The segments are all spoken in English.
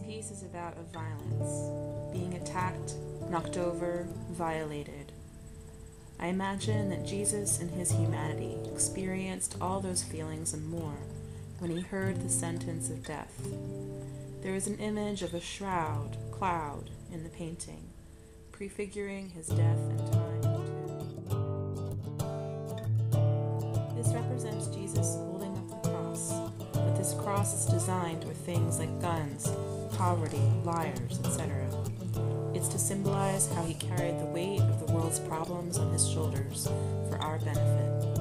piece is about a violence, being attacked, knocked over, violated. I imagine that Jesus in his humanity experienced all those feelings and more when he heard the sentence of death. There is an image of a shroud, cloud, in the painting, prefiguring his death and time and tomb. This represents Jesus holding up the cross, but this cross is designed with things like guns, poverty, liars, etc. It's to symbolize how he carried the weight of the world's problems on his shoulders for our benefit.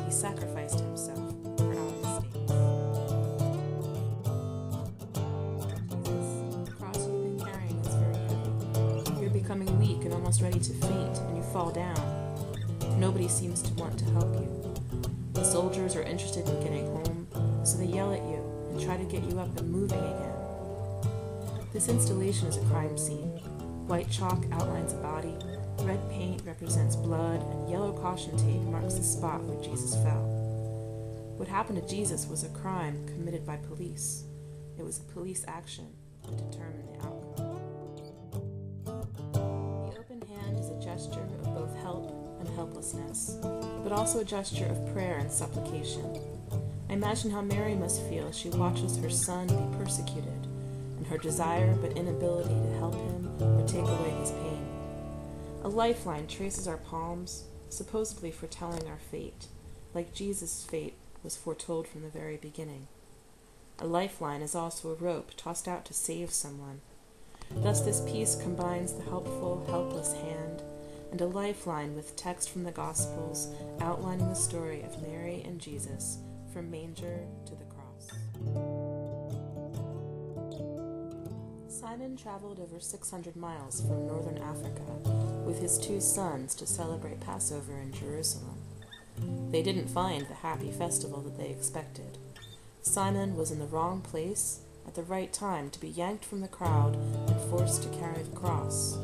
He sacrificed himself for our mistakes. Jesus, the cross you've been carrying is very heavy. You're becoming weak and almost ready to faint, and you fall down. Nobody seems to want to help you. The soldiers are interested in getting home, so they yell at you and try to get you up and moving again. This installation is a crime scene. White chalk outlines a body, red paint represents blood, and yellow caution tape marks the spot where Jesus fell. What happened to Jesus was a crime committed by police. It was a police action that determined the outcome. The open hand is a gesture of both help and helplessness, but also a gesture of prayer and supplication. I imagine how Mary must feel as she watches her son be persecuted, and her desire but inability to help him or take away his pain. A lifeline traces our palms, supposedly foretelling our fate, like Jesus' fate was foretold from the very beginning. A lifeline is also a rope tossed out to save someone. Thus this piece combines the helpful, helpless hand and a lifeline with text from the Gospels outlining the story of Mary and Jesus from manger to the cross. Simon traveled over 600 miles from northern Africa with his 2 sons to celebrate Passover in Jerusalem. They didn't find the happy festival that they expected. Simon was in the wrong place at the right time to be yanked from the crowd and forced to carry the cross.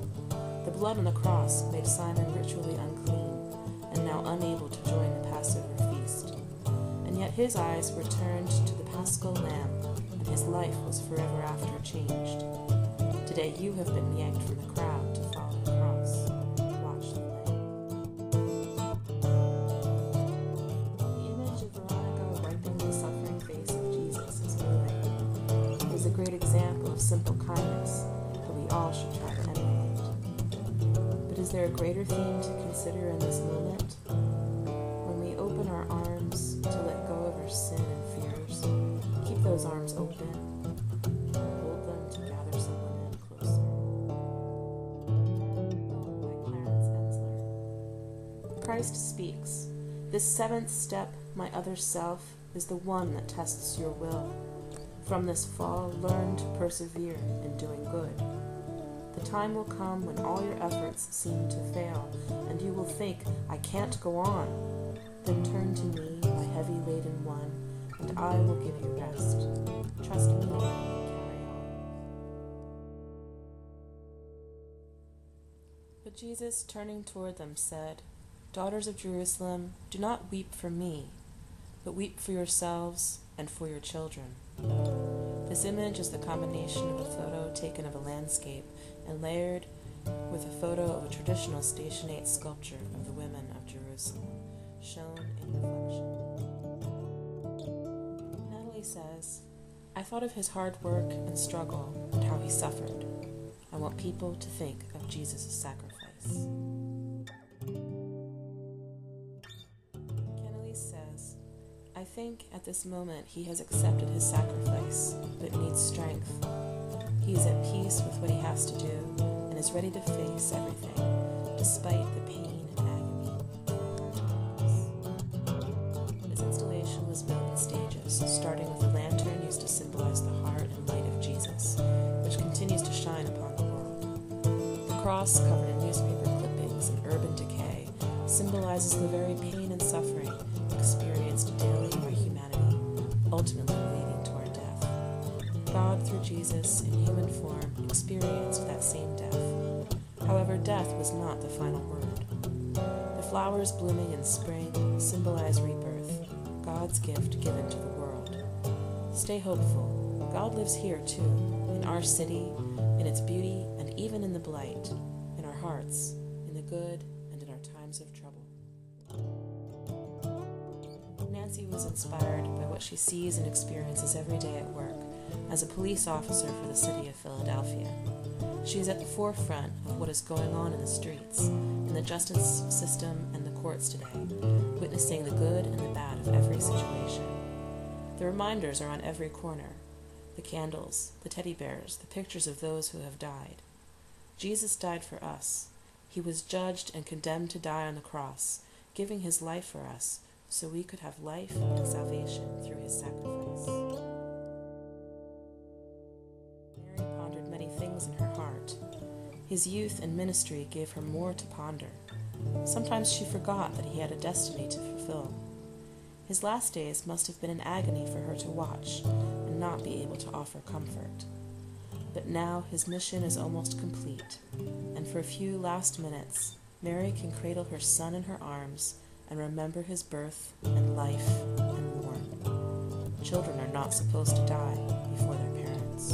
The blood on the cross made Simon ritually unclean and now unable to join the Passover feast. And yet his eyes were turned to the Paschal Lamb, and his life was forever after changed. Today you have been yanked from the crowd to follow the cross. Watch the Lamb. The image of Veronica wiping the suffering face of Jesus is moving. It is a great example of simple kindness that we all should try to emulate. But is there a greater theme to consider in this moment? When we open our arms to let go of our sin and fears, keep those arms open. Hold them to gather someone in closer. By Clarence Ensler. Christ speaks. This 7th step, my other self, is the one that tests your will. From this fall, learn to persevere in doing good. The time will come when all your efforts seem to fail, and you will think, I can't go on. Then turn to me, my heavy-laden one, and I will give you rest. Trust me and carry on. But Jesus, turning toward them, said, Daughters of Jerusalem, do not weep for me, but weep for yourselves and for your children. This image is the combination of a photo taken of a landscape and layered with a photo of a traditional Station 8 sculpture of the women of Jerusalem, shown in reflection. Natalie says, I thought of his hard work and struggle and how he suffered. I want people to think of Jesus' sacrifice. Kenelise says, I think at this moment he has accepted his sacrifice, but needs strength. He is at peace with what he has to do and is ready to face everything, despite the pain and agony. This installation was built in stages, starting with a lantern used to symbolize the heart and light of Jesus, which continues to shine upon the world. The cross, covered in newspaper clippings and urban decay, symbolizes the very pain and suffering experienced daily by humanity, ultimately leading to our death. God, through Jesus, in human form, experienced that same death. However, death was not the final word. The flowers blooming in spring symbolize rebirth, God's gift given to the world. Stay hopeful. God lives here too, in in our city, in its beauty, and even in the blight, in our hearts, in the good, and in our times of trouble. Nancy was inspired by what she sees and experiences every day at work as a police officer for the city of Philadelphia. She is at the forefront of what is going on in the streets, in the justice system and the courts today, witnessing the good and the bad of every situation. The reminders are on every corner: the candles, the teddy bears, the pictures of those who have died. Jesus died for us. He was judged and condemned to die on the cross, giving his life for us, so we could have life and salvation through his sacrifice. Mary pondered many things in her heart. His youth and ministry gave her more to ponder. Sometimes she forgot that he had a destiny to fulfill. His last days must have been an agony for her to watch and not be able to offer comfort. But now his mission is almost complete, and for a few last minutes, Mary can cradle her son in her arms and remember his birth and life and mourn. Children are not supposed to die before their parents.